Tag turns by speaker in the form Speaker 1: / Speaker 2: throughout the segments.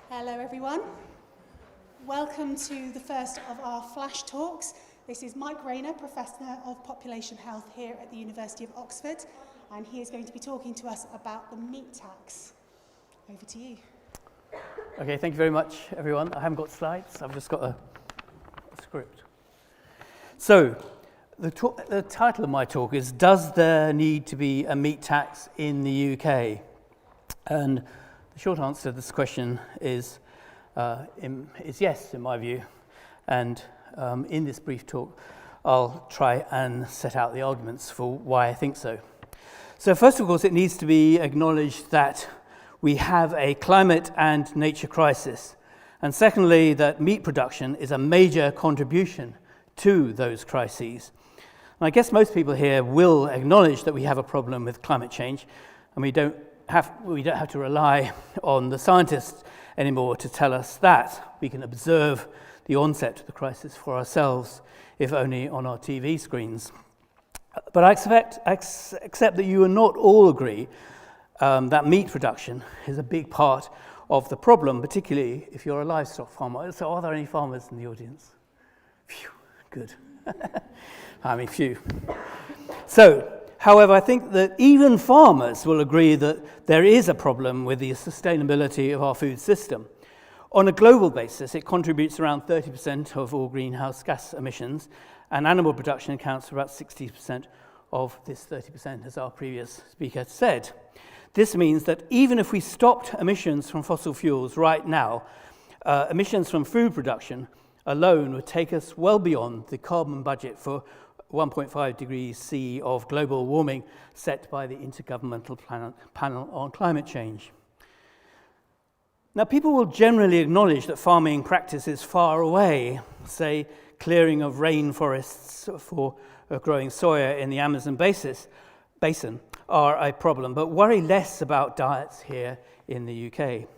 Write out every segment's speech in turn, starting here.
Speaker 1: Hello everyone. Welcome to the first of our Flash Talks. This is Mike Rayner, Professor of Population Health here at the University of Oxford, and he is going to be talking to us about the meat tax. Over to you.
Speaker 2: Okay, thank you very much, everyone. I haven't got slides, I've just got a script. So, the title of my talk is, Does there need to be a meat tax in the UK? And the short answer to this question is yes, in my view. And in this brief talk, I'll try and set out the arguments for why I think so. So first, of course, it needs to be acknowledged that we have a climate and nature crisis. And secondly, that meat production is a major contribution to those crises. And I guess most people here will acknowledge that we have a problem with climate change, and we don't have to rely on the scientists anymore to tell us that. We can observe the onset of the crisis for ourselves, if only on our TV screens. But I accept that you will not all agree that meat production is a big part of the problem, particularly if you're a livestock farmer. So are there any farmers in the audience? Phew, good. I mean, few. So, however, I think that even farmers will agree that there is a problem with the sustainability of our food system. On a global basis, it contributes around 30% of all greenhouse gas emissions, and animal production accounts for about 60% of this 30%, as our previous speaker said. This means that even if we stopped emissions from fossil fuels right now, emissions from food production alone would take us well beyond the carbon budget for 1.5 degrees C of global warming set by the Intergovernmental Panel on Climate Change. Now, people will generally acknowledge that farming practices far away, say clearing of rainforests for growing soya in the Amazon basin, are a problem, but worry less about diets here in the UK.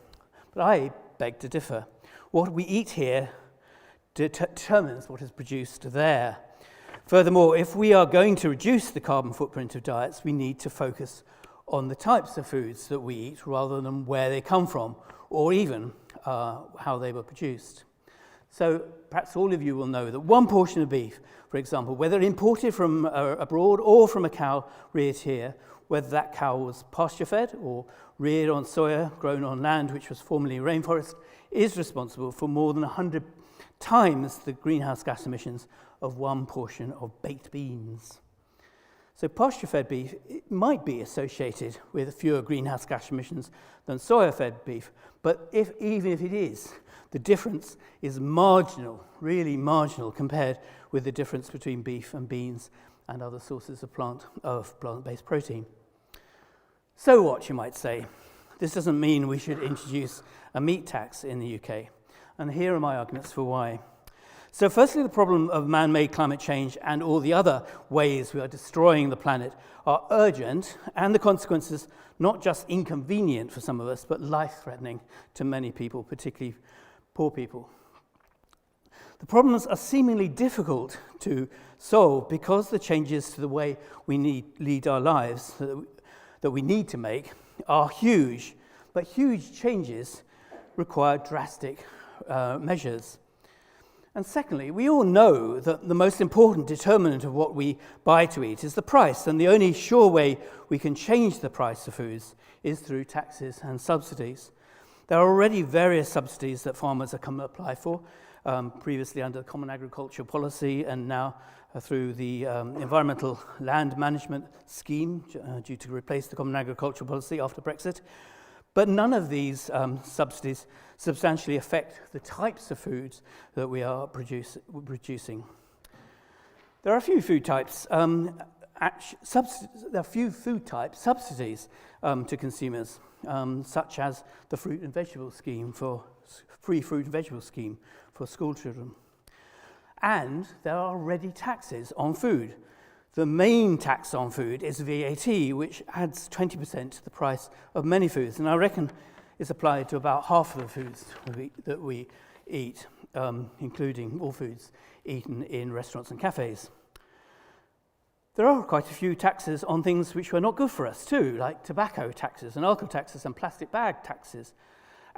Speaker 2: But I beg to differ. What we eat here determines what is produced there. Furthermore, if we are going to reduce the carbon footprint of diets, we need to focus on the types of foods that we eat rather than where they come from, or even how they were produced. So perhaps all of you will know that one portion of beef, for example, whether imported from abroad or from a cow reared here, whether that cow was pasture-fed or reared on soya grown on land which was formerly rainforest, is responsible for more than 100 times the greenhouse gas emissions of one portion of baked beans. So pasture-fed beef might be associated with fewer greenhouse gas emissions than soya-fed beef, but even if it is, the difference is marginal, really marginal, compared with the difference between beef and beans and other sources of plant-based protein. So what, you might say? This doesn't mean we should introduce a meat tax in the UK. And here are my arguments for why. So firstly, the problem of man-made climate change and all the other ways we are destroying the planet are urgent, and the consequences not just inconvenient for some of us, but life-threatening to many people, particularly poor people. The problems are seemingly difficult to solve because the changes to the way we lead our lives that we need to make are huge, but huge changes require drastic measures. And secondly, we all know that the most important determinant of what we buy to eat is the price, and the only sure way we can change the price of foods is through taxes and subsidies. There are already various subsidies that farmers are come to apply for, previously under the Common Agricultural Policy and now through the Environmental Land Management Scheme, due to replace the Common Agricultural Policy after Brexit. But none of these subsidies substantially affect the types of foods that we are producing. There are a few food types, subsidies to consumers, such as the fruit and vegetable scheme free fruit and vegetable scheme for school children. And there are already taxes on food. The main tax on food is VAT, which adds 20% to the price of many foods, and I reckon is applied to about half of the foods that we eat, including all foods eaten in restaurants and cafes. There are quite a few taxes on things which are not good for us too, like tobacco taxes and alcohol taxes and plastic bag taxes.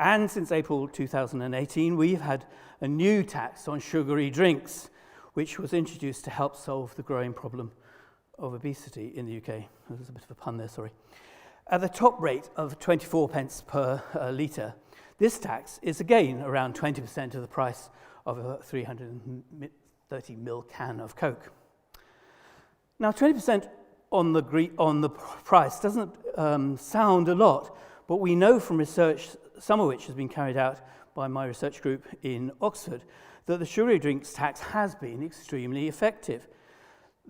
Speaker 2: And since April 2018, we've had a new tax on sugary drinks, which was introduced to help solve the growing problem of obesity in the UK. There's a bit of a pun there, sorry. At the top rate of 24 pence per litre, this tax is again around 20% of the price of a 330ml can of Coke. Now, 20% on the price doesn't sound a lot, but we know from research, some of which has been carried out by my research group in Oxford, that the sugary drinks tax has been extremely effective.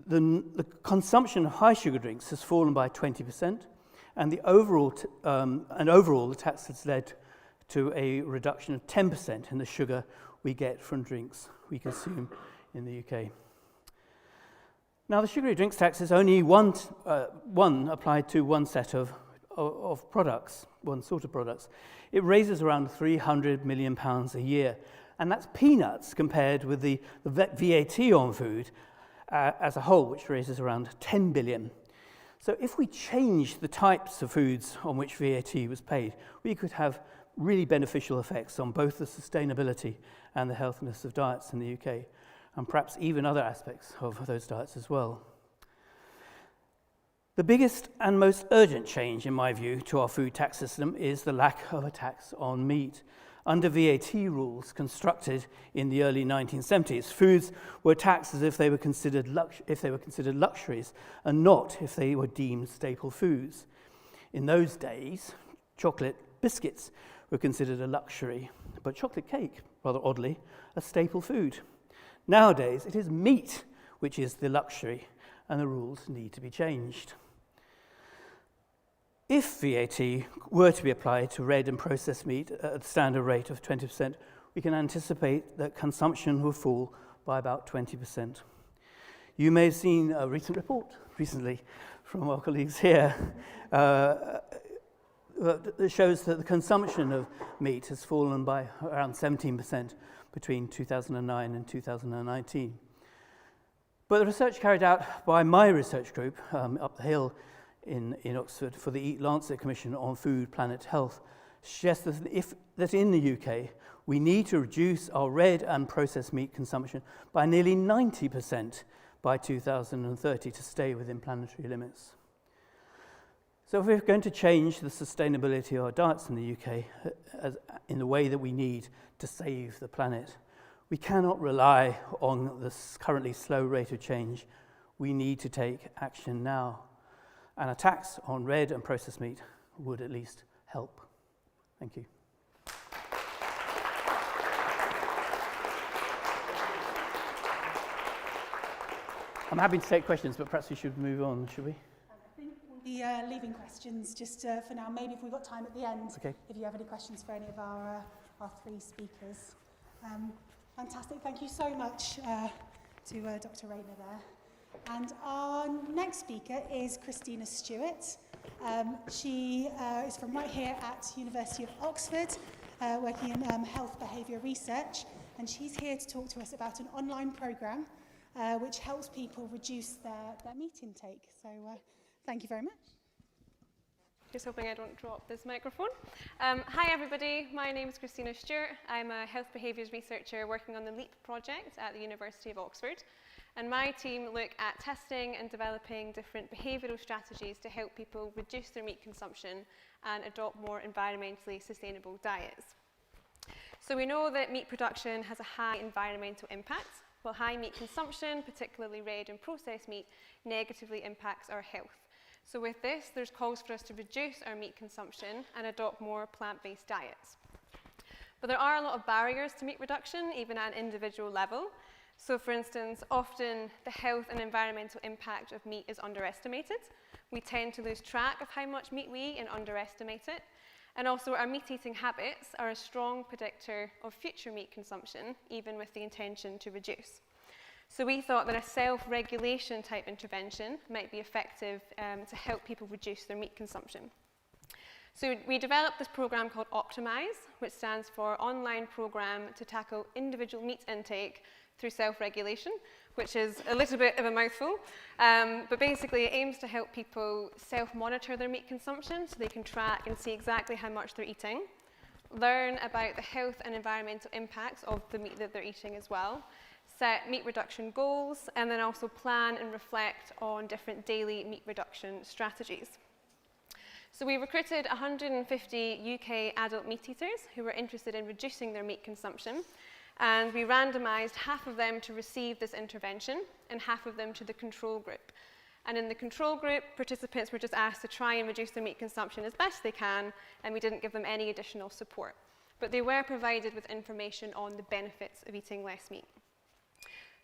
Speaker 2: The consumption of high sugar drinks has fallen by 20%, and overall the tax has led to a reduction of 10% in the sugar we get from drinks we consume in the UK. Now, the sugary drinks tax is only one applied to one set of products, one sort of products. It raises around £300 million a year, and that's peanuts compared with the VAT on food as a whole, which raises around 10 billion. So if we change the types of foods on which VAT was paid, we could have really beneficial effects on both the sustainability and the healthiness of diets in the UK, and perhaps even other aspects of those diets as well. The biggest and most urgent change, in my view, to our food tax system is the lack of a tax on meat. Under VAT rules constructed in the early 1970s, foods were taxed as if they were considered luxuries and not if they were deemed staple foods. In those days, chocolate biscuits were considered a luxury, but chocolate cake, rather oddly, a staple food. Nowadays, it is meat which is the luxury, and the rules need to be changed. If VAT were to be applied to red and processed meat at the standard rate of 20%, we can anticipate that consumption will fall by about 20%. You may have seen a recent report recently from our colleagues here that shows that the consumption of meat has fallen by around 17% between 2009 and 2019. But the research carried out by my research group up the hill in Oxford for the Eat Lancet Commission on Food, Planet, Health suggests that in the UK we need to reduce our red and processed meat consumption by nearly 90% by 2030 to stay within planetary limits. So if we're going to change the sustainability of our diets in the UK in the way that we need to save the planet, we cannot rely on this currently slow rate of change. We need to take action now. And a tax on red and processed meat would at least help. Thank you. I'm happy to take questions, but perhaps we should move on, should we?
Speaker 1: I think we'll be leaving questions just for now. Maybe if we've got time at the end,
Speaker 2: okay.
Speaker 1: If you have any questions for any of our three speakers. Fantastic. Thank you so much to Dr. Rayner there. And our next speaker is Christina Stewart. She is from right here at University of Oxford, working in health behaviour research, and she's here to talk to us about an online programme which helps people reduce their meat intake. So thank you very much.
Speaker 3: Just hoping I don't drop this microphone. Hi everybody, my name is Christina Stewart. I'm a health behaviours researcher working on the LEAP project at the University of Oxford. And my team look at testing and developing different behavioural strategies to help people reduce their meat consumption and adopt more environmentally sustainable diets. So we know that meat production has a high environmental impact, while high meat consumption, particularly red and processed meat, negatively impacts our health. So with this, there's calls for us to reduce our meat consumption and adopt more plant-based diets. But there are a lot of barriers to meat reduction, even at an individual level. So for instance, often the health and environmental impact of meat is underestimated. We tend to lose track of how much meat we eat and underestimate it. And also our meat eating habits are a strong predictor of future meat consumption, even with the intention to reduce. So we thought that a self-regulation type intervention might be effective to help people reduce their meat consumption. So we developed this program called Optimise, which stands for Online Program to Tackle Individual Meat Intake through Self-Regulation, which is a little bit of a mouthful. But basically it aims to help people self-monitor their meat consumption so they can track and see exactly how much they're eating, learn about the health and environmental impacts of the meat that they're eating as well, set meat reduction goals, and then also plan and reflect on different daily meat reduction strategies. So we recruited 150 UK adult meat eaters who were interested in reducing their meat consumption, and we randomised half of them to receive this intervention and half of them to the control group. And in the control group, participants were just asked to try and reduce their meat consumption as best they can, and we didn't give them any additional support. But they were provided with information on the benefits of eating less meat.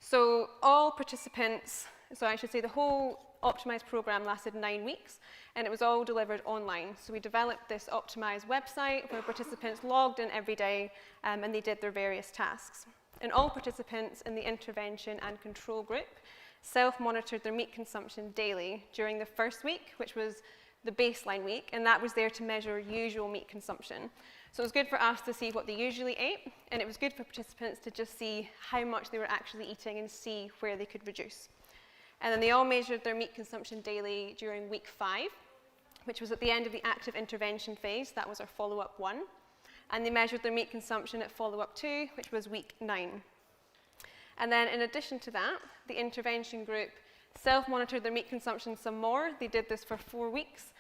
Speaker 3: So all participants, so I should say the whole optimised programme lasted 9 weeks, and it was all delivered online. So we developed this optimised website where participants logged in every day and they did their various tasks. And all participants in the intervention and control group self-monitored their meat consumption daily during the first week, which was the baseline week, and that was there to measure usual meat consumption. So it was good for us to see what they usually ate, and it was good for participants to just see how much they were actually eating and see where they could reduce. And then they all measured their meat consumption daily during week 5, which was at the end of the active intervention phase. That was our follow-up 1. And they measured their meat consumption at follow-up 2, which was week 9. And then in addition to that, the intervention group self-monitored their meat consumption some more. They did this for 4 weeks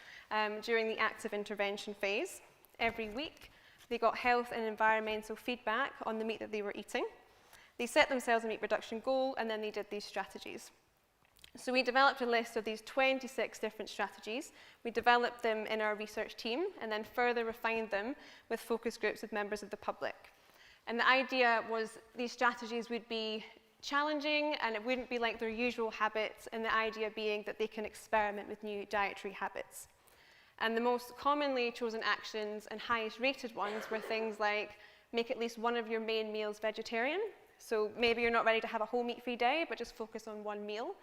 Speaker 3: during the active intervention phase. Every week, they got health and environmental feedback on the meat that they were eating. They set themselves a meat reduction goal, and then they did these strategies. So we developed a list of these 26 different strategies. We developed them in our research team, and then further refined them with focus groups with members of the public. And the idea was these strategies would be challenging, and it wouldn't be like their usual habits, and the idea being that they can experiment with new dietary habits. And the most commonly chosen actions and highest rated ones were things like make at least one of your main meals vegetarian. So maybe you're not ready to have a whole meat-free day, but just focus on one meal.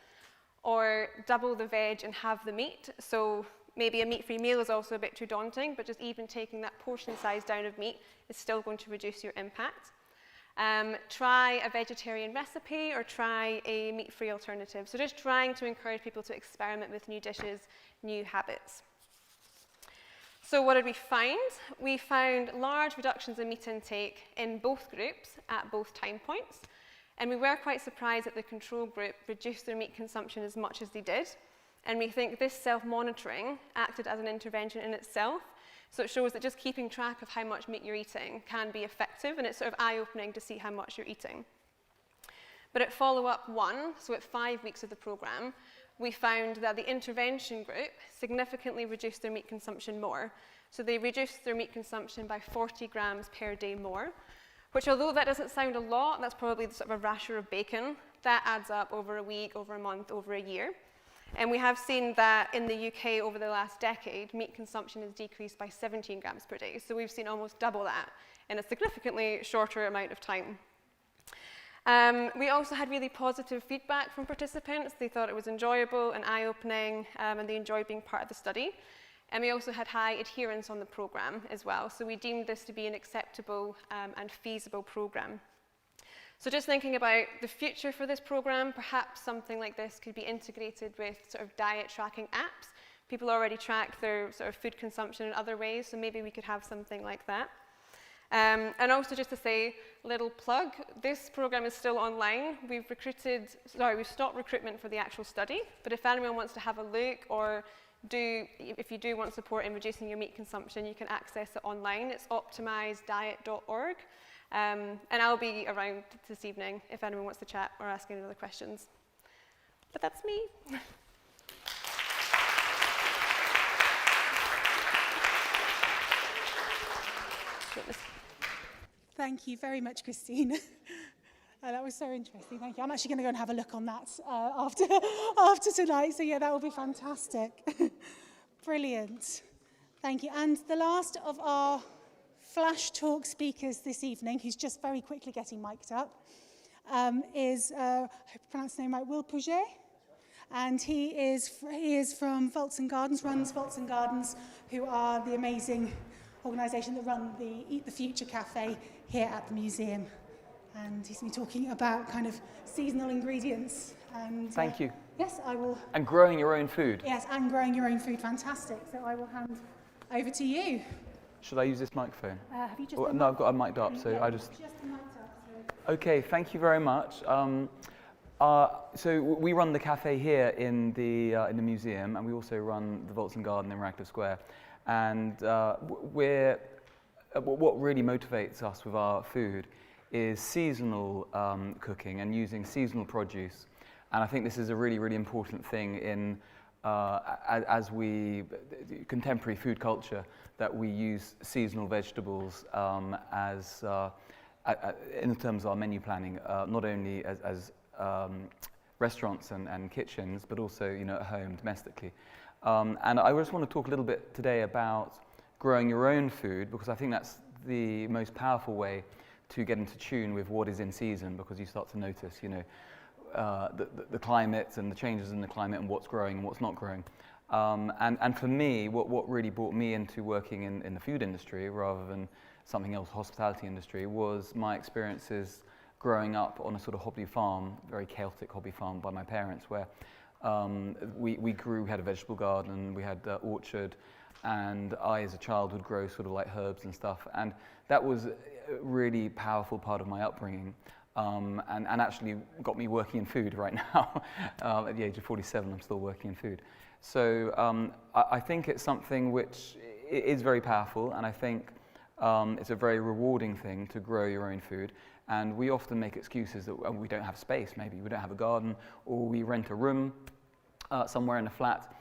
Speaker 3: Or double the veg and have the meat. So maybe a meat-free meal is also a bit too daunting, but just even taking that portion size down of meat is still going to reduce your impact. Try a vegetarian recipe or try a meat-free alternative. So just trying to encourage people to experiment with new dishes, new habits. So what did we find? We found large reductions in meat intake in both groups at both time points. And we were quite surprised that the control group reduced their meat consumption as much as they did. And we think this self-monitoring acted as an intervention in itself. So it shows that just keeping track of how much meat you're eating can be effective, and it's sort of eye-opening to see how much you're eating. But at follow-up 1, so at 5 weeks of the programme, we found that the intervention group significantly reduced their meat consumption more. So they reduced their meat consumption by 40 grams per day more, which, although that doesn't sound a lot, that's probably sort of a rasher of bacon. That adds up over a week, over a month, over a year. And we have seen that in the UK over the last decade, meat consumption has decreased by 17 grams per day. So we've seen almost double that in a significantly shorter amount of time. We also had really positive feedback from participants. They thought it was enjoyable and eye-opening, and they enjoyed being part of the study. And we also had high adherence on the programme as well. So we deemed this to be an acceptable and feasible programme. So just thinking about the future for this programme, perhaps something like this could be integrated with sort of diet tracking apps. People already track their sort of food consumption in other ways, so maybe we could have something like that. And also just to say, little plug, this programme is still online. We've stopped recruitment for the actual study, but if anyone wants to have a look or if you do want support in reducing your meat consumption, you can access it online. It's optimizediet.org. And I'll be around this evening if anyone wants to chat or ask any other questions. But that's me.
Speaker 1: Thank you very much, Christine. That was so interesting. Thank you. I'm actually going to go and have a look on that after tonight. So yeah, that will be fantastic. Brilliant. Thank you. And the last of our Flash Talk speakers this evening, who's just very quickly getting mic'd up, is, I hope I pronounced his name right, Will Pouget. And he is from Vaults and Gardens, runs Vaults and Gardens, who are the amazing organisation that run the Eat the Future Cafe here at the museum. And he's going to be talking about kind of seasonal ingredients. And
Speaker 4: Thank you.
Speaker 1: Yes, I will.
Speaker 4: And growing your own food.
Speaker 1: Yes, and growing your own food. Fantastic. So I will hand over to you.
Speaker 4: Should I use this microphone?
Speaker 1: Have you just
Speaker 4: Oh,
Speaker 1: been
Speaker 4: no, I've got it mic'd up, so
Speaker 1: yeah,
Speaker 4: I just...
Speaker 1: just mic'd up, so.
Speaker 4: Okay, thank you very much. So we run the cafe here in the museum, and we also run the Vaults and Garden in Radcliffe Square. And what really motivates us with our food is seasonal cooking and using seasonal produce. And I think this is a really, really important thing in contemporary food culture, that we use seasonal vegetables in terms of our menu planning, not only as restaurants and kitchens, but also at home domestically. And I just want to talk a little bit today about growing your own food, because I think that's the most powerful way to get into tune with what is in season, because you start to notice the climate and the changes in the climate and what's growing and what's not growing. And for me, what really brought me into working in the food industry rather than something else, hospitality industry, was my experiences growing up on a sort of hobby farm, very chaotic hobby farm by my parents, where we had a vegetable garden, we had an orchard, and I as a child would grow sort of like herbs and stuff, and that was a really powerful part of my upbringing, and actually got me working in food right now. At the age of 47, I'm still working in food. So I think it's something which is very powerful, and I think it's a very rewarding thing to grow your own food. And we often make excuses that we don't have space, maybe we don't have a garden, or we rent a room somewhere in a flat.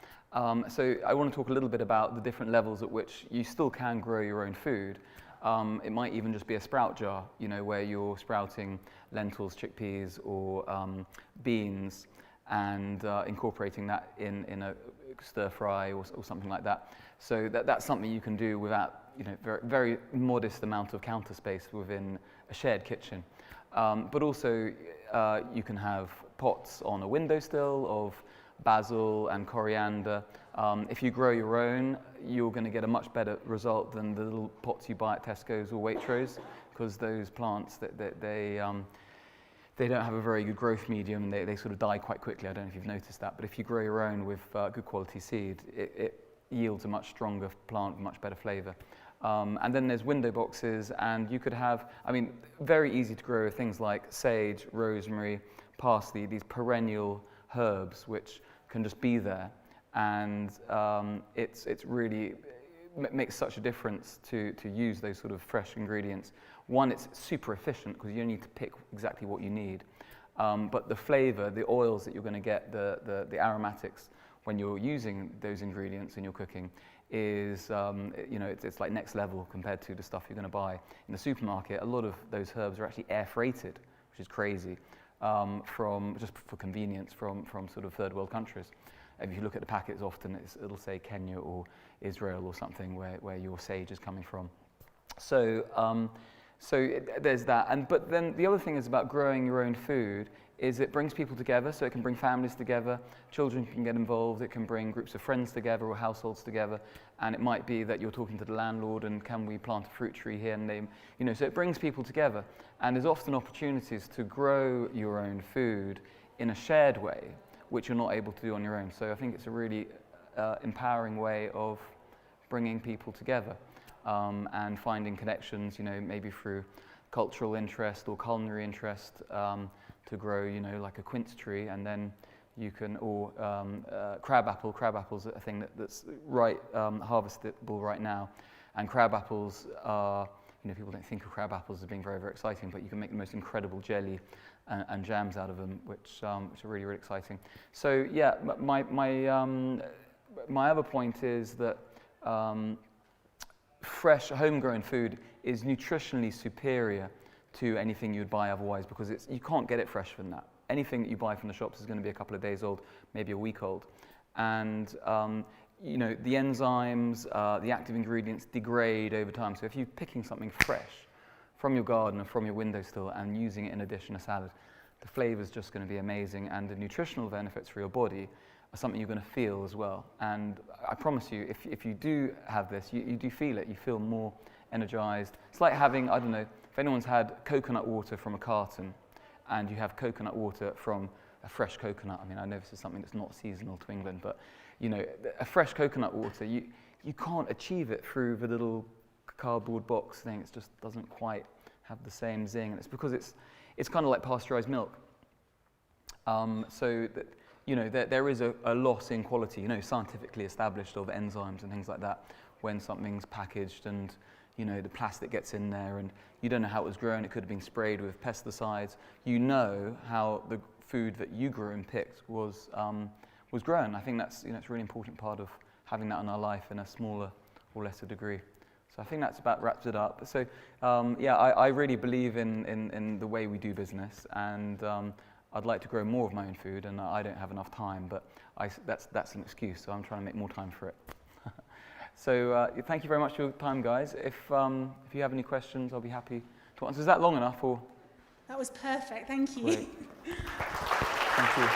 Speaker 4: So I want to talk a little bit about the different levels at which you still can grow your own food. It might even just be a sprout jar, where you're sprouting lentils, chickpeas, or beans, and incorporating that in a stir fry or something like that. So that's something you can do without very, very modest amount of counter space within a shared kitchen. But also you can have pots on a windowsill of basil and coriander. If you grow your own, you're going to get a much better result than the little pots you buy at Tesco's or Waitrose, because those plants, they don't have a very good growth medium. They sort of die quite quickly. I don't know if you've noticed that, but if you grow your own with good quality seed, it yields a much stronger plant, much better flavour. And then there's window boxes, and you could have, very easy to grow things like sage, rosemary, parsley, these perennial herbs which can just be there. And it's really makes such a difference to use those sort of fresh ingredients. One, it's super efficient because you don't need to pick exactly what you need. But the flavour, the oils that you're going to get, the aromatics when you're using those ingredients in your cooking is, it's like next level compared to the stuff you're going to buy in the supermarket. A lot of those herbs are actually air freighted, which is crazy, from just for convenience from sort of third world countries. If you look at the packets, often it'll say Kenya or Israel or something where your sage is coming from. So there's that. But then the other thing is about growing your own food is it brings people together, so it can bring families together, children can get involved, it can bring groups of friends together or households together, and it might be that you're talking to the landlord and can we plant a fruit tree here, and so it brings people together, and there's often opportunities to grow your own food in a shared way, which you're not able to do on your own. So I think it's a really empowering way of bringing people together and finding connections, maybe through cultural interest or culinary interest, to grow, like a quince tree, and then you can, or crab apple. Crab apple's a thing that's harvestable right now, and crab apples are, people don't think of crab apples as being very, very exciting, but you can make the most incredible jelly and jams out of them, which are really, really exciting. So yeah, my other point is that fresh, homegrown food is nutritionally superior to anything you'd buy otherwise, because you can't get it fresh from that. Anything that you buy from the shops is going to be a couple of days old, maybe a week old. And the enzymes, the active ingredients degrade over time. So if you're picking something fresh from your garden or from your windowsill and using it in a dish in a salad, the flavour is just going to be amazing, and the nutritional benefits for your body are something you're going to feel as well. And I promise you, if you do have this, you do feel it. You feel more energized. It's like having, I don't know, if anyone's had coconut water from a carton and you have coconut water from a fresh coconut. I know this is something that's not seasonal to England, but a fresh coconut water, you can't achieve it through the little cardboard box thing. It just doesn't quite have the same zing, and it's because it's kind of like pasteurized milk. So that, you know, there is a loss in quality, you know, scientifically established, of enzymes and things like that when something's packaged, and you know the plastic gets in there, and you don't know how it was grown. It could have been sprayed with pesticides. You know how the food that you grew and picked was grown. I think that's, you know, it's a really important part of having that in our life in a smaller or lesser degree. So I think that's about wraps it up. So yeah, I really believe in the way we do business, and I'd like to grow more of my own food, and I don't have enough time, but that's an excuse, so I'm trying to make more time for it. So thank you very much for your time, guys. If you have any questions, I'll be happy to answer. Is that long enough, or?
Speaker 1: That was perfect, thank you.
Speaker 4: Great. Thank you.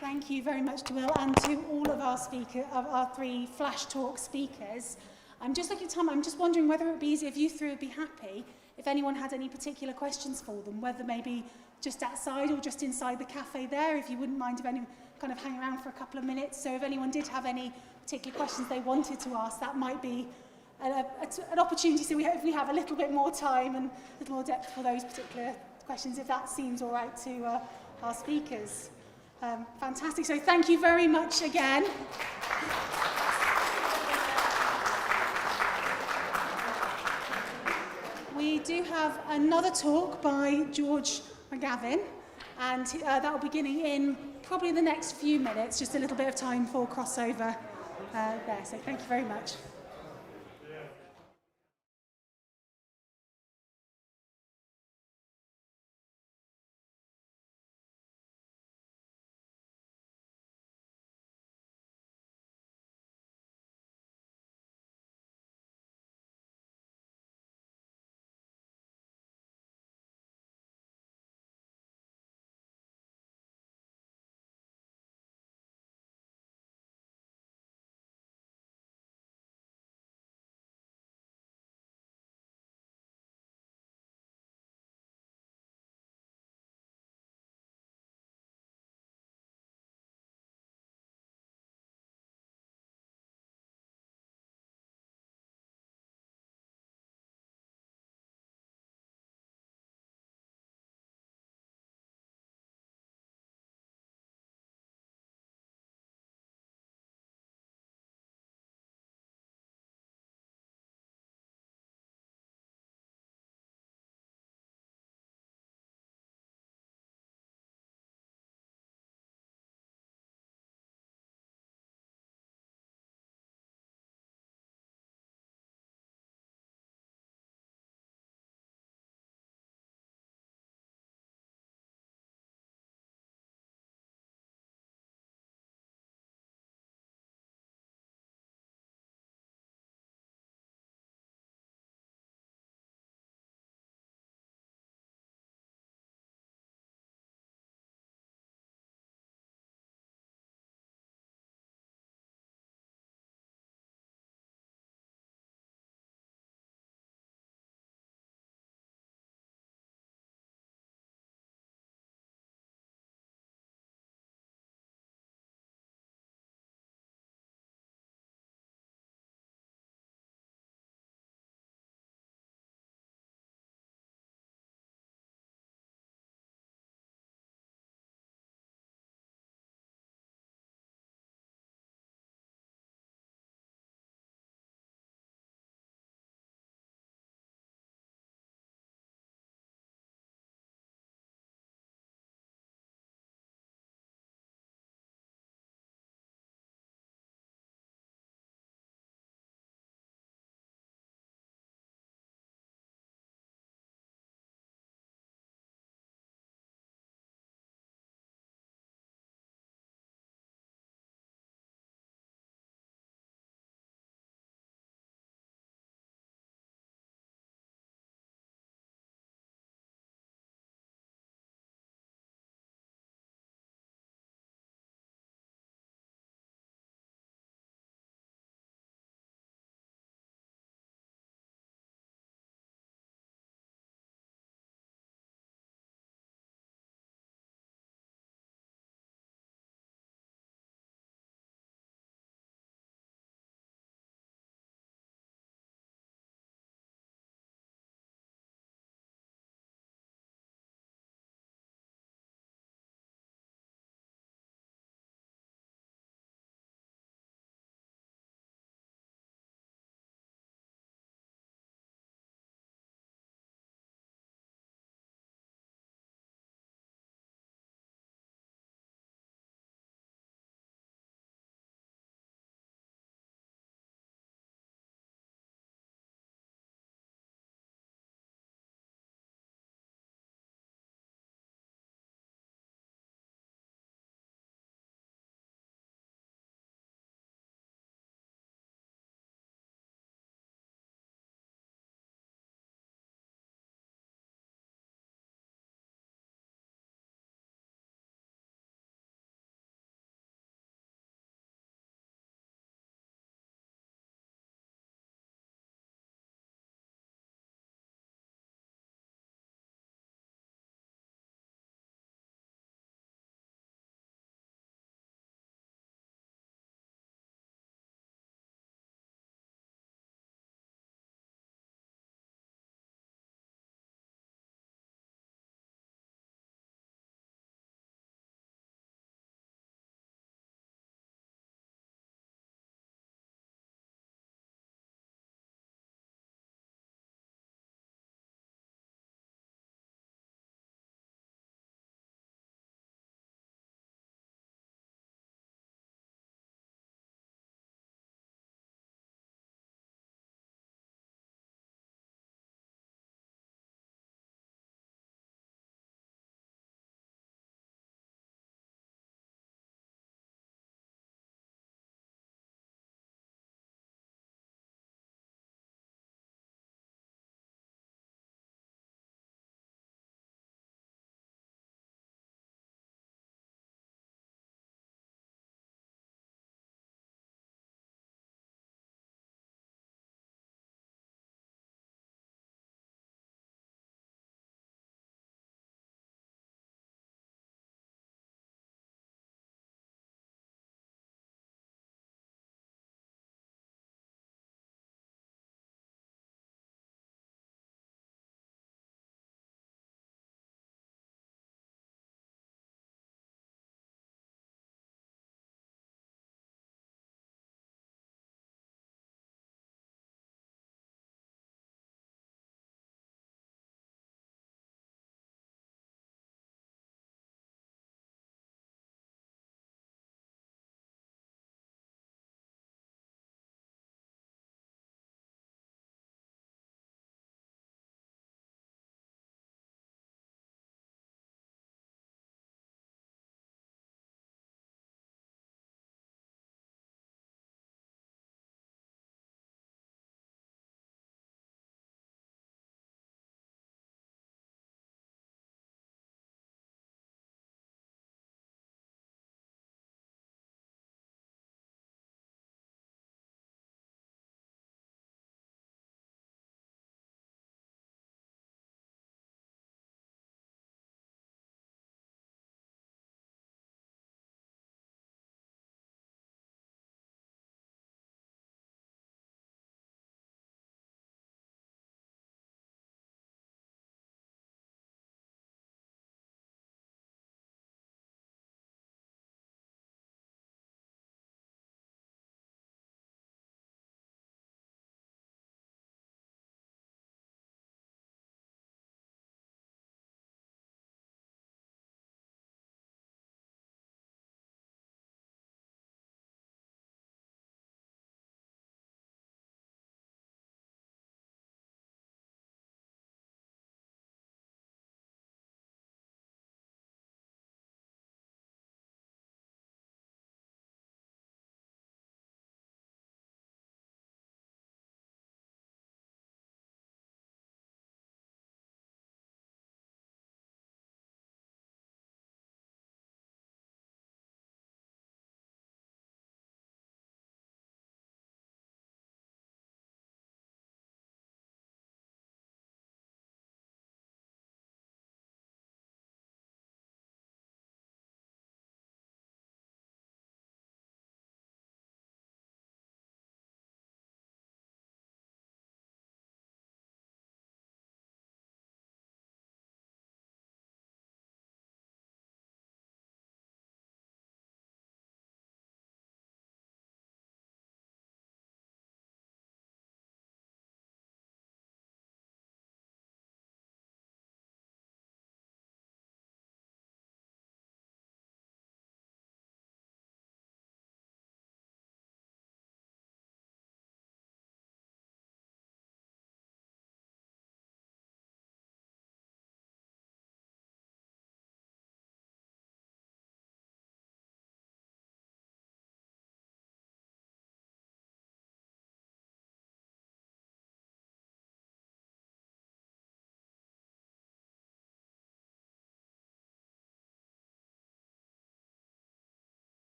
Speaker 1: Thank you very much to Will and to all of our three Flash Talk speakers. I'm just looking at time. I'm just wondering whether it would be easy if you three would be happy if anyone had any particular questions for them, whether maybe just outside or just inside the cafe there, if you wouldn't mind if anyone kind of hang around for a couple of minutes. So if anyone did have any particular questions they wanted to ask, that might be an opportunity. So if we have a little bit more time and a little more depth for those particular questions, if that seems all right to our speakers. Fantastic. So thank you very much again. We do have another talk by George McGavin, and that will be beginning in probably the next few minutes, just a little bit of time for crossover there. So thank you very much.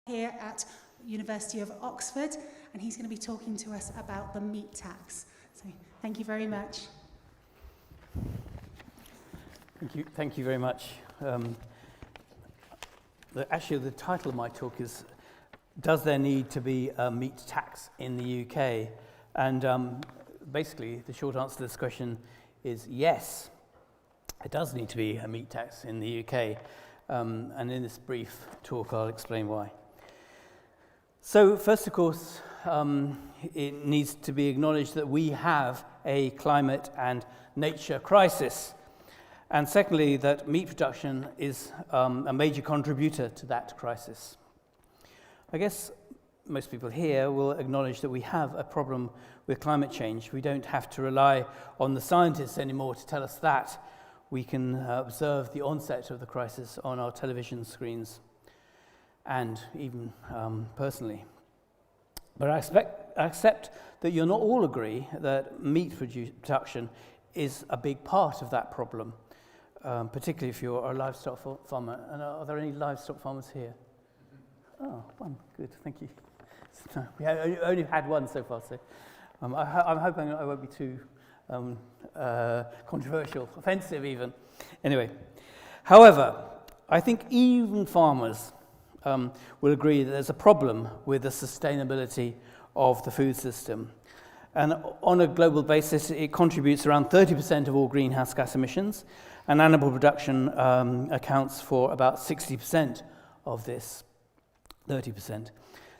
Speaker 1: here at University of Oxford, and he's going to be talking to us about the meat tax. So thank you very much.
Speaker 2: Thank you very much. Actually, the title of my talk is, Does There Need to Be a Meat Tax in the UK? And basically, the short answer to this question is yes, it does need to be a meat tax in the UK. And in this brief talk, I'll explain why. So first, of course, it needs to be acknowledged that we have a climate and nature crisis. And secondly, that meat production is a major contributor to that crisis. I guess most people here will acknowledge that we have a problem with climate change. We don't have to rely on the scientists anymore to tell us that. We can observe the onset of the crisis on our television screens and even personally. But I accept that you'll not all agree that meat production is a big part of that problem, particularly if you're a livestock farmer. And are there any livestock farmers here? Oh, one. Good, thank you. We only had one so far, so I'm hoping I won't be too controversial, offensive even. Anyway, however, I think even farmers will agree that there's a problem with the sustainability of the food system. And on a global basis, it contributes around 30% of all greenhouse gas emissions, and animal production accounts for about 60% of this 30%.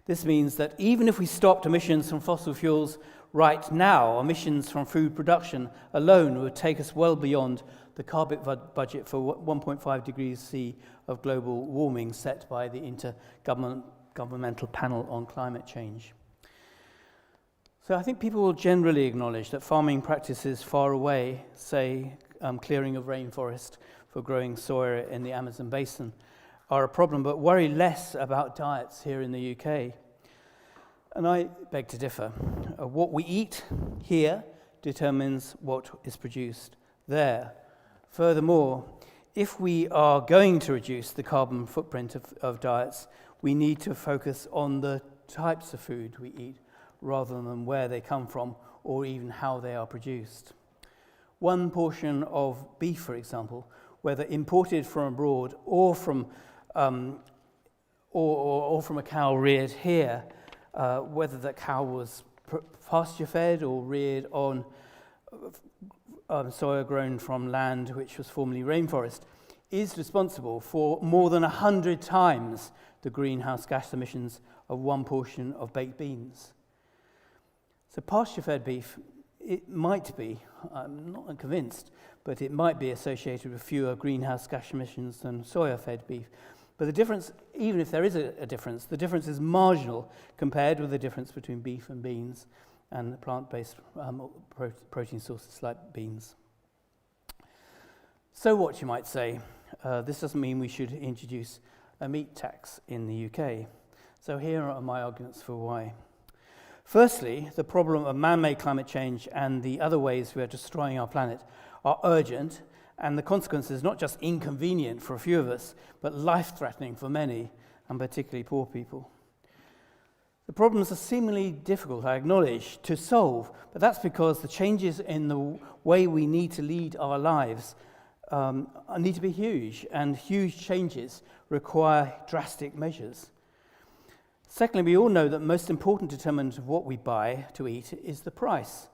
Speaker 2: This means that even if we stopped emissions from fossil fuels right now, emissions from food production alone would take us well beyond the carbon budget for 1.5 degrees C of global warming set by the Intergovernmental Panel on Climate Change. So I think people will generally acknowledge that farming practices far away, say clearing of rainforest for growing soya in the Amazon basin, are a problem, but worry less about diets here in the UK. And I beg to differ. What we eat here determines what is produced there. Furthermore, if we are going to reduce the carbon footprint of diets, we need to focus on the types of food we eat rather than where they come from or even how they are produced. One portion of beef, for example, whether imported from abroad or from a cow reared here, whether that cow was pasture-fed or reared on soya grown from land which was formerly rainforest, is responsible for more than 100 times the greenhouse gas emissions of one portion of baked beans. So pasture-fed beef, it might be, I'm not convinced, but it might be associated with fewer greenhouse gas emissions than soya-fed beef. But the difference, even if there is a difference, the difference is marginal compared with the difference between beef and beans and plant-based protein sources like beans. So what, you might say, this doesn't mean we should introduce a meat tax in the UK. So here are my arguments for why. Firstly, the problem of man-made climate change and the other ways we are destroying our planet are urgent, and the consequences not just inconvenient for a few of us, but life-threatening for many, and particularly poor people. The problems are seemingly difficult, I acknowledge, to solve, but that's because the changes in the way we need to lead our lives need to be huge, and huge changes require drastic measures. Secondly, we all know that the most important determinant of what we buy to eat is the price.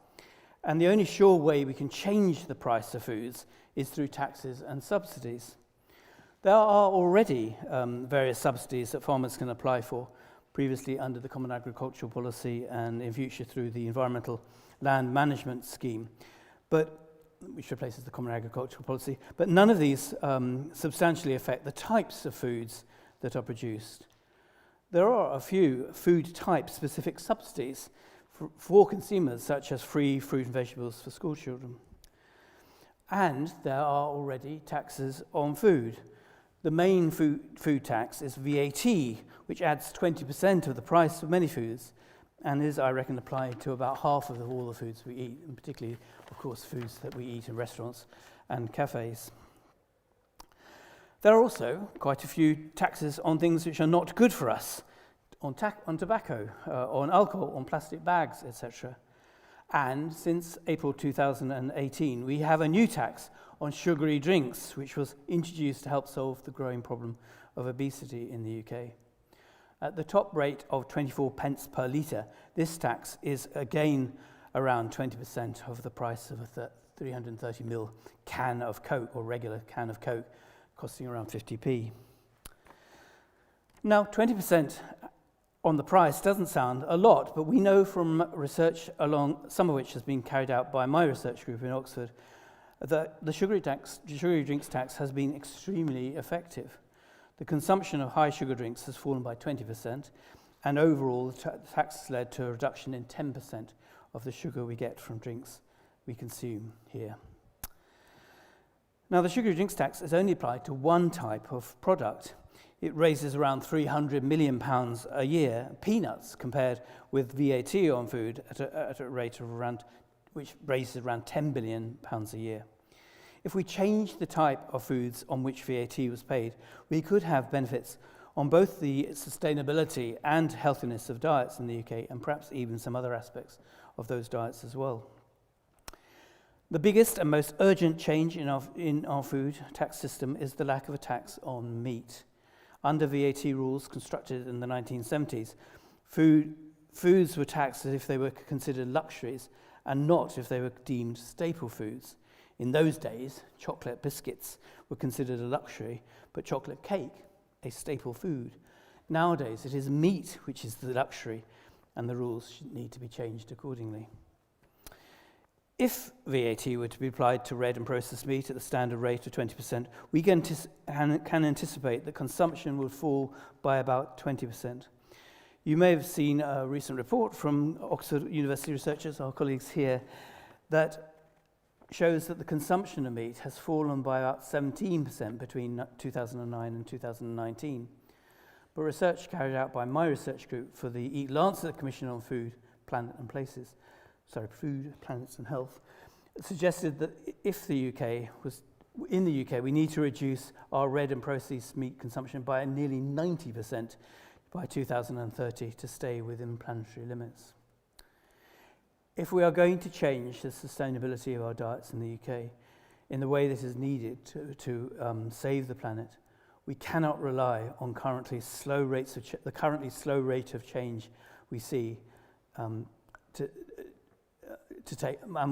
Speaker 2: And the only sure way we can change the price of foods is through taxes and subsidies. There are already various subsidies that farmers can apply for, previously under the Common Agricultural Policy and in future through the Environmental Land Management Scheme, which replaces the Common Agricultural Policy. But none of these substantially affect the types of foods that are produced. There are a few food type specific subsidies for consumers, such as free fruit and vegetables for school children. And there are already taxes on food. The main food tax is VAT, which adds 20% of the price of many foods, and is, I reckon, applied to about half of all the foods we eat, and particularly, of course, foods that we eat in restaurants and cafes. There are also quite a few taxes on things which are not good for us, on tobacco, on alcohol, on plastic bags, etc. And since April 2018, we have a new tax on sugary drinks, which was introduced to help solve the growing problem of obesity in the UK. At the top rate of 24 pence per litre, this tax is again around 20% of the price of a 330ml can of Coke, or regular can of Coke, costing around 50p. Now, 20% on the price doesn't sound a lot, but we know from research, some of which has been carried out by my research group in Oxford, that the sugary drinks tax has been extremely effective. The consumption of high sugar drinks has fallen by 20%, and overall the tax has led to a reduction in 10% of the sugar we get from drinks we consume here. Now, the sugary drinks tax is only applied to one type of product. It raises around £300 million a year, peanuts, compared with VAT on food at a rate of which raises around £10 billion a year. If we change the type of foods on which VAT was paid, we could have benefits on both the sustainability and healthiness of diets in the UK, and perhaps even some other aspects of those diets as well. The biggest and most urgent change in our food tax system is the lack of a tax on meat. Under VAT rules constructed in the 1970s, foods were taxed as if they were considered luxuries and not if they were deemed staple foods. In those days, chocolate biscuits were considered a luxury, but chocolate cake a staple food. Nowadays, it is meat which is the luxury, and the rules need to be changed accordingly. If VAT were to be applied to red and processed meat at the standard rate of 20%, we can anticipate that consumption would fall by about 20%. You may have seen a recent report from Oxford University researchers, our colleagues here, that shows that the consumption of meat has fallen by about 17% between 2009 and 2019. But research carried out by my research group for the Eat Lancet Commission on Food, Planets and Health, suggested that in the UK, we need to reduce our red and processed meat consumption by nearly 90% by 2030 to stay within planetary limits. If we are going to change the sustainability of our diets in the UK in the way that is needed to save the planet, we cannot rely on the currently slow rate of change we see and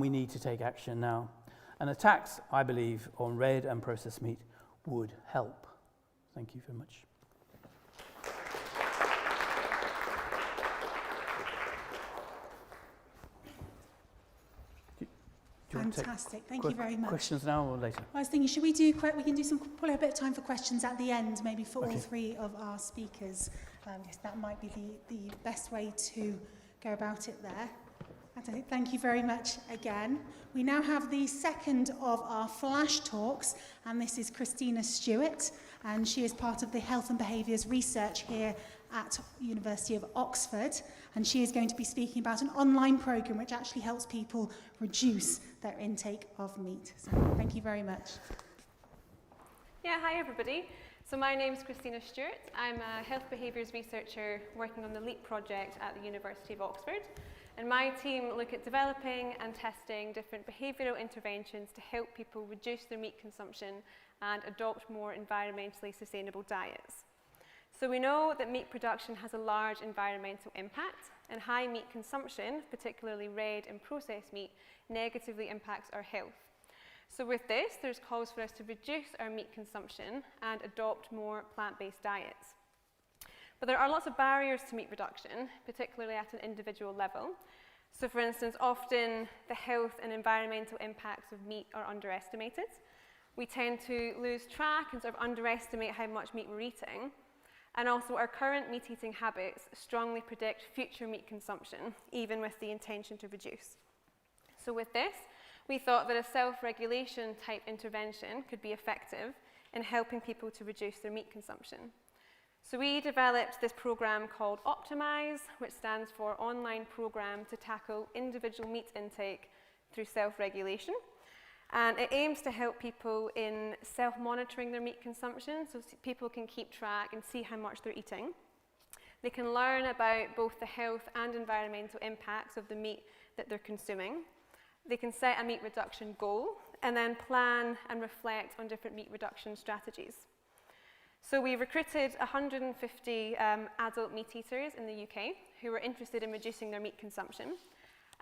Speaker 2: we need to take action now. And a tax, I believe, on red and processed meat would help. Thank you very much.
Speaker 1: Fantastic. Thank you very much.
Speaker 2: Questions now or later?
Speaker 1: I was thinking, should we can do probably a bit of time for questions at the end, maybe for all three of our speakers. Yes, that might be the best way to go about it there. Thank you very much again. We now have the second of our flash talks, and this is Christina Stewart, and she is part of the Health and Behaviours Research here at University of Oxford, and she is going to be speaking about an online programme which actually helps people reduce their intake of meat. So thank you very much.
Speaker 3: Yeah, hi everybody. So my name is Christina Stewart. I'm a health behaviours researcher working on the LEAP project at the University of Oxford. And my team look at developing and testing different behavioural interventions to help people reduce their meat consumption and adopt more environmentally sustainable diets. So we know that meat production has a large environmental impact, and high meat consumption, particularly red and processed meat, negatively impacts our health. So with this, there's calls for us to reduce our meat consumption and adopt more plant-based diets. But there are lots of barriers to meat production, particularly at an individual level. So for instance, often the health and environmental impacts of meat are underestimated. We tend to lose track and sort of underestimate how much meat we're eating. And also our current meat eating habits strongly predict future meat consumption, even with the intention to reduce. So with this, we thought that a self-regulation type intervention could be effective in helping people to reduce their meat consumption. So we developed this program called Optimise, which stands for Online Program to Tackle Individual Meat Intake through Self-Regulation. And it aims to help people in self-monitoring their meat consumption, so people can keep track and see how much they're eating. They can learn about both the health and environmental impacts of the meat that they're consuming. They can set a meat reduction goal and then plan and reflect on different meat reduction strategies. So we recruited 150 adult meat eaters in the UK who were interested in reducing their meat consumption.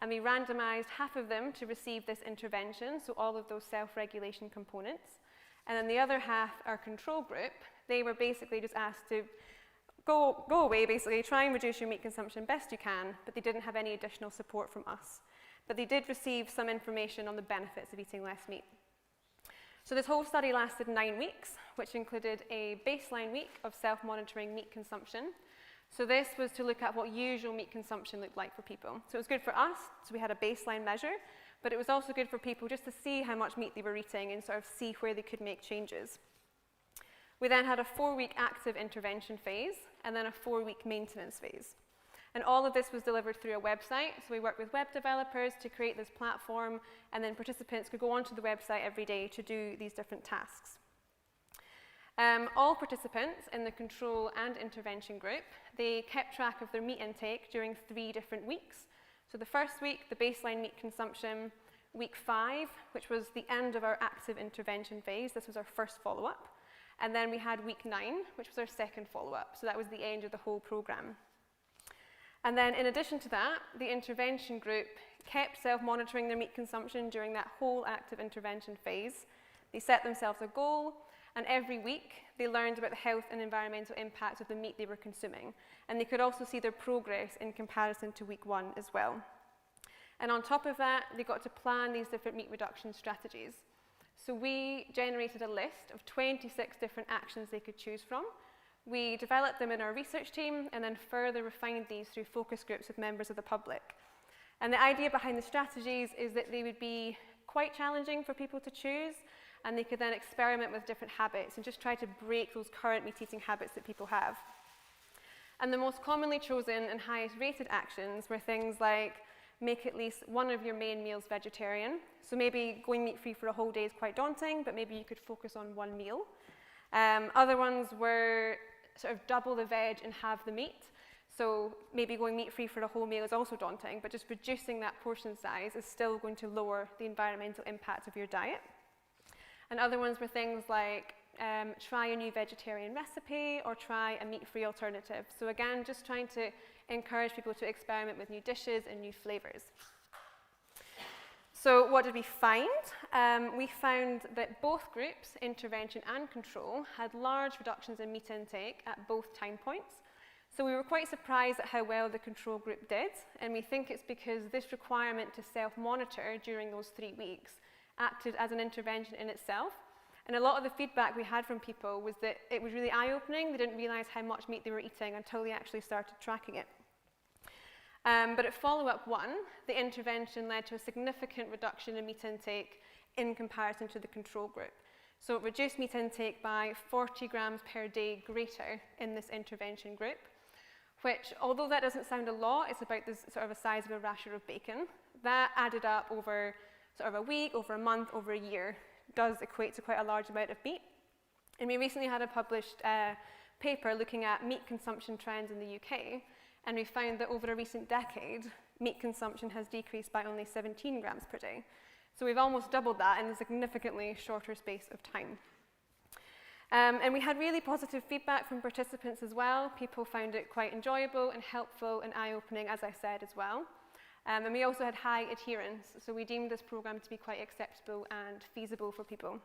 Speaker 3: And we randomized half of them to receive this intervention, so all of those self-regulation components. And then the other half, our control group, they were basically just asked to go away, basically, try and reduce your meat consumption best you can, but they didn't have any additional support from us. But they did receive some information on the benefits of eating less meat. So this whole study lasted 9 weeks, which included a baseline week of self-monitoring meat consumption. So this was to look at what usual meat consumption looked like for people. So it was good for us, so we had a baseline measure, but it was also good for people just to see how much meat they were eating and sort of see where they could make changes. We then had a 4-week active intervention phase and then a 4-week maintenance phase. And all of this was delivered through a website. So we worked with web developers to create this platform, and then participants could go onto the website every day to do these different tasks. All participants in the control and intervention group, they kept track of their meat intake during 3 different weeks. So the first week, the baseline meat consumption, week 5, which was the end of our active intervention phase. This was our first follow-up. And then we had week 9, which was our second follow-up. So that was the end of the whole program. And then in addition to that, the intervention group kept self-monitoring their meat consumption during that whole active intervention phase. They set themselves a goal, and every week they learned about the health and environmental impact of the meat they were consuming. And they could also see their progress in comparison to week 1 as well. And on top of that, they got to plan these different meat reduction strategies. So we generated a list of 26 different actions they could choose from. We developed them in our research team and then further refined these through focus groups with members of the public. And the idea behind the strategies is that they would be quite challenging for people to choose, and they could then experiment with different habits and just try to break those current meat-eating habits that people have. And the most commonly chosen and highest rated actions were things like make at least one of your main meals vegetarian. So maybe going meat-free for a whole day is quite daunting, but maybe you could focus on one meal. Other ones were sort of double the veg and halve the meat. So maybe going meat-free for a whole meal is also daunting, but just reducing that portion size is still going to lower the environmental impact of your diet. And other ones were things like try a new vegetarian recipe or try a meat-free alternative. So again, just trying to encourage people to experiment with new dishes and new flavors. So what did we find? We found that both groups, intervention and control, had large reductions in meat intake at both time points. So we were quite surprised at how well the control group did, and we think it's because this requirement to self-monitor during those 3 weeks acted as an intervention in itself. And a lot of the feedback we had from people was that it was really eye-opening. They didn't realize how much meat they were eating until they actually started tracking it. But at follow-up 1, the intervention led to a significant reduction in meat intake in comparison to the control group. So it reduced meat intake by 40 grams per day greater in this intervention group, which, although that doesn't sound a lot, it's about the sort of a size of a rasher of bacon. That added up over sort of a week, over a month, over a year, does equate to quite a large amount of meat. And we recently had a published paper looking at meat consumption trends in the UK, and we found that over a recent decade, meat consumption has decreased by only 17 grams per day. So we've almost doubled that in a significantly shorter space of time. And we had really positive feedback from participants as well. People found it quite enjoyable and helpful and eye-opening, as I said, as well. And we also had high adherence, so we deemed this program to be quite acceptable and feasible for people.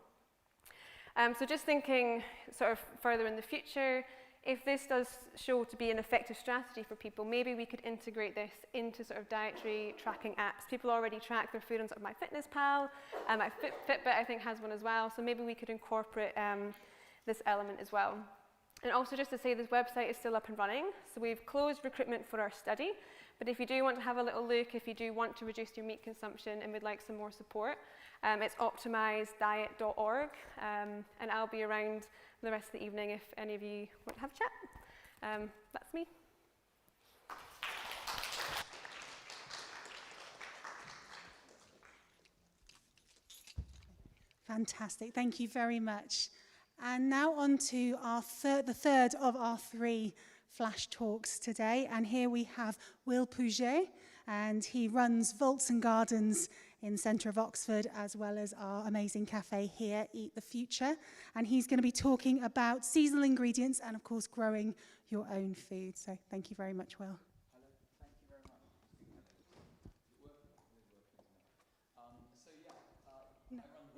Speaker 3: So just thinking sort of further in the future, if this does show to be an effective strategy for people, maybe we could integrate this into sort of dietary tracking apps. People already track their food on sort of MyFitnessPal, my Fitbit I think has one as well, so maybe we could incorporate this element as well. And also just to say, this website is still up and running, so we've closed recruitment for our study, but if you do want to have a little look, if you do want to reduce your meat consumption and would like some more support, it's optimizediet.org, and I'll be around the rest of the evening if any of you want to have a chat. That's me.
Speaker 1: Fantastic, thank you very much. And now on to the third of our 3 Flash Talks today. And here we have Will Pouget, and he runs Vaults and Gardens in the centre of Oxford, as well as our amazing cafe here, Eat the Future. And he's going to be talking about seasonal ingredients and, of course, growing your own food. So thank you very much, Will.
Speaker 4: Hello, thank you very much.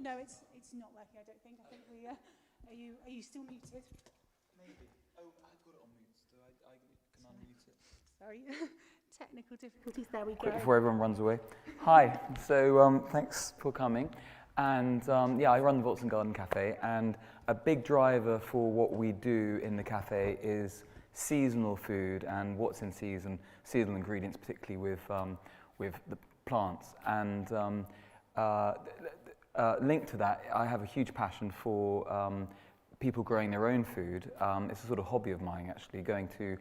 Speaker 1: No, it's not working, I don't think. I think we are you still muted?
Speaker 4: Maybe. Oh, I've got it on mute, so I can unmute it.
Speaker 1: Sorry. Technical difficulties. There we
Speaker 4: Quick
Speaker 1: go.
Speaker 4: before everyone runs away. Hi, so thanks for coming. And yeah, I run the Vaults and Garden Cafe, and a big driver for what we do in the cafe is seasonal food and what's in season, seasonal ingredients, particularly with the plants. And linked to that, I have a huge passion for people growing their own food. It's a sort of hobby of mine, actually, going to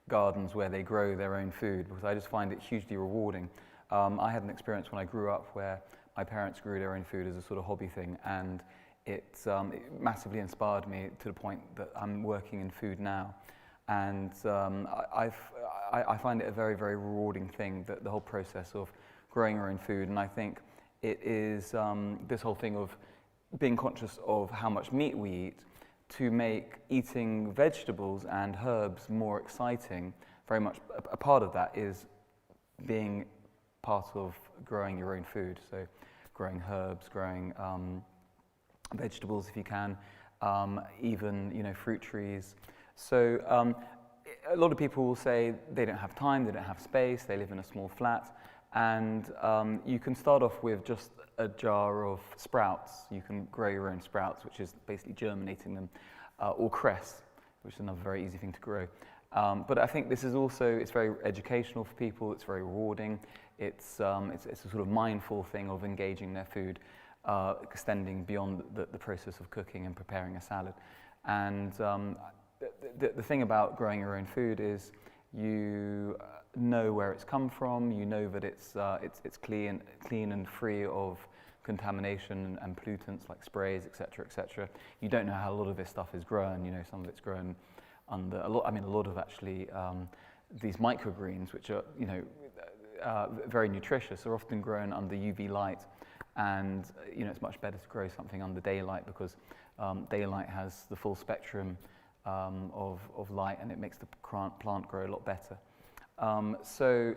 Speaker 4: gardens where they grow their own food, because I just find it hugely rewarding. I had an experience when I grew up where my parents grew their own food as a sort of hobby thing, and it massively inspired me to the point that I'm working in food now. And I find it a very, very rewarding thing, that the whole process of growing your own food. And I think it is this whole thing of being conscious of how much meat we eat to make eating vegetables and herbs more exciting. Very much a part of that is being part of growing your own food. So growing herbs, growing vegetables if you can, even fruit trees. So a lot of people will say they don't have time, they don't have space, they live in a small flat, and you can start off with just a jar of sprouts. You can grow your own sprouts, which is basically germinating them, or cress, which is another very easy thing to grow. But I think this is also, it's very educational for people, it's very rewarding, it's a sort of mindful thing of engaging their food, extending beyond the process of cooking and preparing a salad. And the thing about growing your own food is you know where it's come from, you know that it's clean and free of contamination and pollutants like sprays, etc., etc. You don't know how a lot of this stuff is grown. Some of it's grown under a lot of actually these microgreens, which are very nutritious, are often grown under UV light, and it's much better to grow something under daylight, because daylight has the full spectrum of light, and it makes the plant grow a lot better. So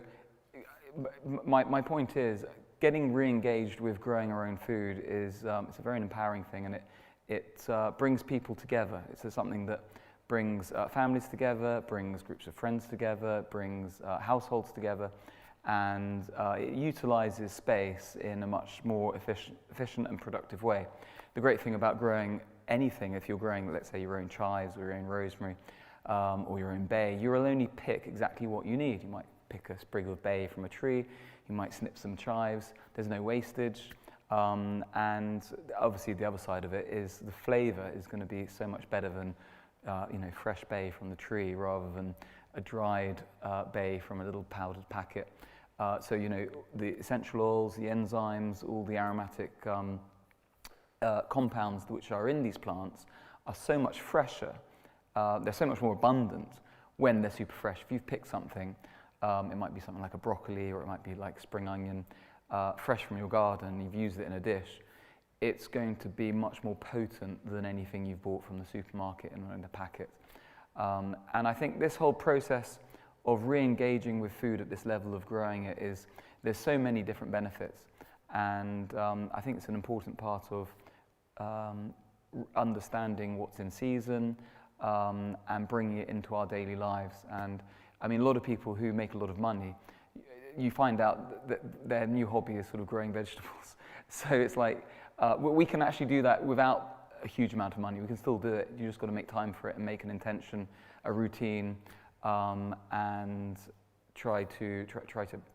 Speaker 4: my point is, getting re-engaged with growing our own food is it's a very empowering thing, and it brings people together. It's something that brings families together, brings groups of friends together, brings households together, and it utilizes space in a much more efficient and productive way. The great thing about growing anything, if you're growing, let's say, your own chives or your own rosemary or your own bay, you will only pick exactly what you need. You might pick a sprig of bay from a tree, you might snip some chives, there's no wastage, and obviously the other side of it is the flavor is going to be so much better than fresh bay from the tree, rather than a dried bay from a little powdered packet. So the essential oils, the enzymes, all the aromatic compounds which are in these plants are so much fresher, they're so much more abundant when they're super fresh. If you've picked something, it might be something like a broccoli, or it might be like spring onion, fresh from your garden, you've used it in a dish, it's going to be much more potent than anything you've bought from the supermarket and in a packet. And I think this whole process of re-engaging with food at this level of growing it there's so many different benefits. And I think it's an important part of understanding what's in season and bringing it into our daily lives. And a lot of people who make a lot of money, you find out that their new hobby is sort of growing vegetables. So it's like, we can actually do that without a huge amount of money. We can still do it. You just got to make time for it and make an intention, a routine, and try to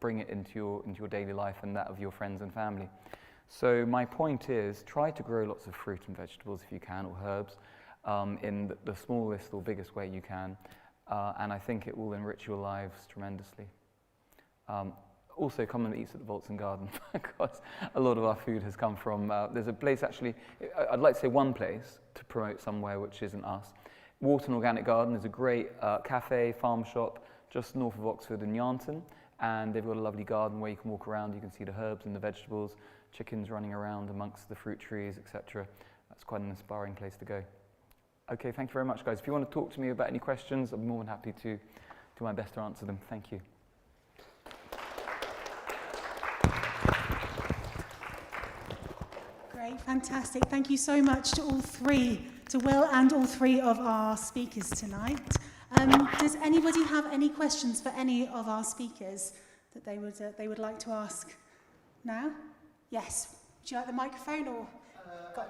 Speaker 4: bring it into your daily life and that of your friends and family. So my point is, try to grow lots of fruit and vegetables if you can, or herbs, in the smallest or biggest way you can, and I think it will enrich your lives tremendously. Also, come and eat at the Vaults and Garden, because a lot of our food has come from, there's a place actually, I'd like to say one place to promote somewhere which isn't us. Wharton Organic Garden is a great cafe, farm shop, just north of Oxford in Yarnton, and they've got a lovely garden where you can walk around, you can see the herbs and the vegetables, chickens running around amongst the fruit trees, etc. That's quite an inspiring place to go. Okay, thank you very much, guys. If you want to talk to me about any questions, I'm more than happy to do my best to answer them. Thank you.
Speaker 1: Great, fantastic. Thank you so much to all three, to Will and all three of our speakers tonight. Does anybody have any questions for any of our speakers that they would like to ask now? Yes. Would you like the microphone or?
Speaker 5: No, I can.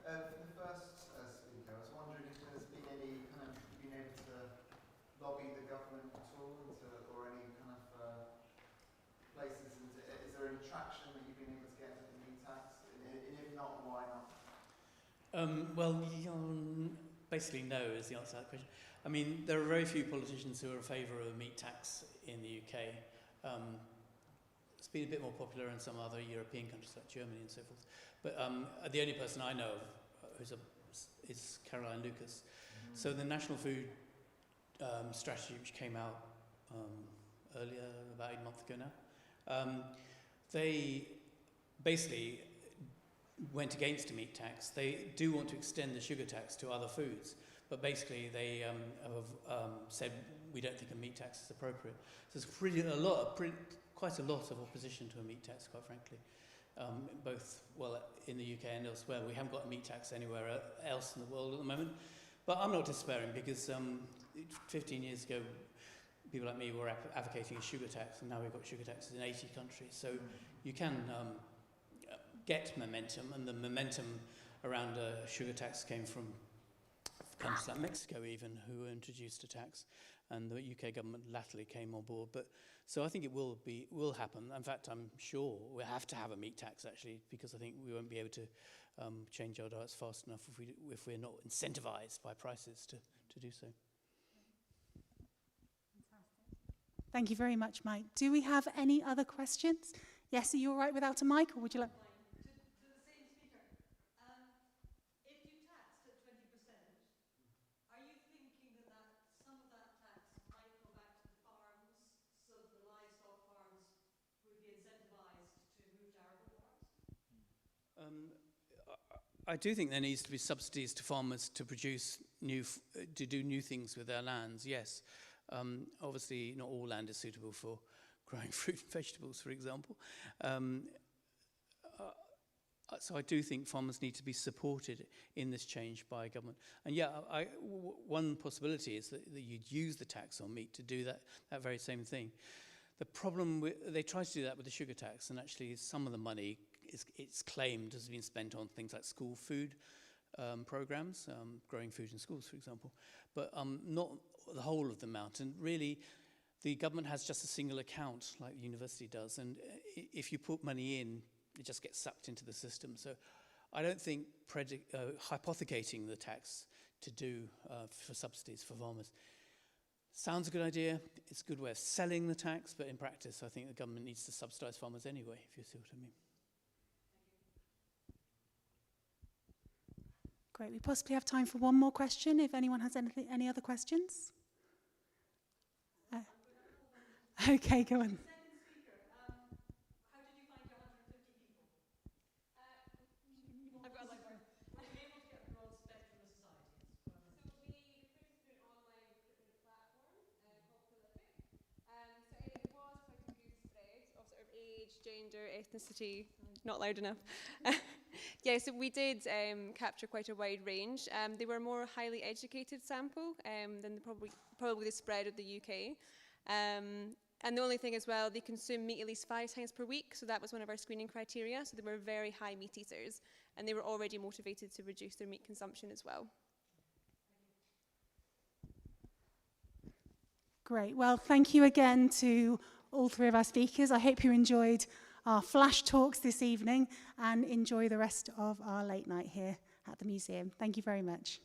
Speaker 5: For the first speaker, I was wondering if there's been any kind of been able to lobby the government at all, or any kind of places. Is there any traction that you've been able to get with the meat tax? And if not, why not?
Speaker 2: Basically no is the answer to that question. I mean, there are very few politicians who are in favour of a meat tax in the UK. It's been a bit more popular in some other European countries like Germany and so forth. But the only person I know of is Caroline Lucas. Mm-hmm. So the National Food Strategy, which came out earlier, about 8 months ago now, they basically went against a meat tax. They do want to extend the sugar tax to other foods, but basically they have said we don't think a meat tax is appropriate. So there's quite a lot of opposition to a meat tax, quite frankly, both in the UK and elsewhere. We haven't got a meat tax anywhere else in the world at the moment, but I'm not despairing because 15 years ago people like me were advocating a sugar tax, and now we've got sugar taxes in 80 countries. So you can get momentum, and the momentum around a sugar tax came from countries like Mexico even, who introduced a tax, and the UK government latterly came on board. But so I think it will happen. In fact, I'm sure we'll have to have a meat tax actually, because I think we won't be able to change our diets fast enough if we're not incentivized by prices to do so.
Speaker 1: Thank you very much, Mike. Do we have any other questions? Yes, are you all right without a mic, or would you like?
Speaker 6: To the same speaker, if you taxed at 20%, are you thinking that some of that tax might go back to the farms, so the livestock farms would be incentivized to move to arable farms?
Speaker 2: I do think there needs to be subsidies to farmers to produce to do new things with their lands. Yes, obviously not all land is suitable for growing fruit and vegetables, for example. So I do think farmers need to be supported in this change by government. And yeah, one possibility is that you'd use the tax on meat to do that very same thing. The problem they try to do that with the sugar tax, and actually some of the money it's claimed has been spent on things like school food programs, growing food in schools, for example, but not the whole of the amount. And really, the government has just a single account, like the university does, and if you put money in, it just gets sucked into the system. So I don't think hypothecating the tax to do for subsidies for farmers sounds a good idea. It's a good way of selling the tax, but in practice, I think the government needs to subsidise farmers anyway, if you see what I mean.
Speaker 1: Great. We possibly have time for one more question, if anyone has any other questions. Okay, go on.
Speaker 6: Second speaker, how did you find your 150 people? I've got a light bar. Were you able to get a broad spectrum of society?
Speaker 3: So we recruited through an online recruitment platform called Culinary. So it was quite a good spread of sort of age, gender, ethnicity. Not loud enough. Yeah, so we did capture quite a wide range. They were a more highly educated sample than probably the spread of the UK. And the only thing as well, they consume meat at least 5 times per week, so that was one of our screening criteria. So they were very high meat eaters, and they were already motivated to reduce their meat consumption as well.
Speaker 1: Great. Well, thank you again to all three of our speakers. I hope you enjoyed our flash talks this evening and enjoy the rest of our late night here at the museum. Thank you very much.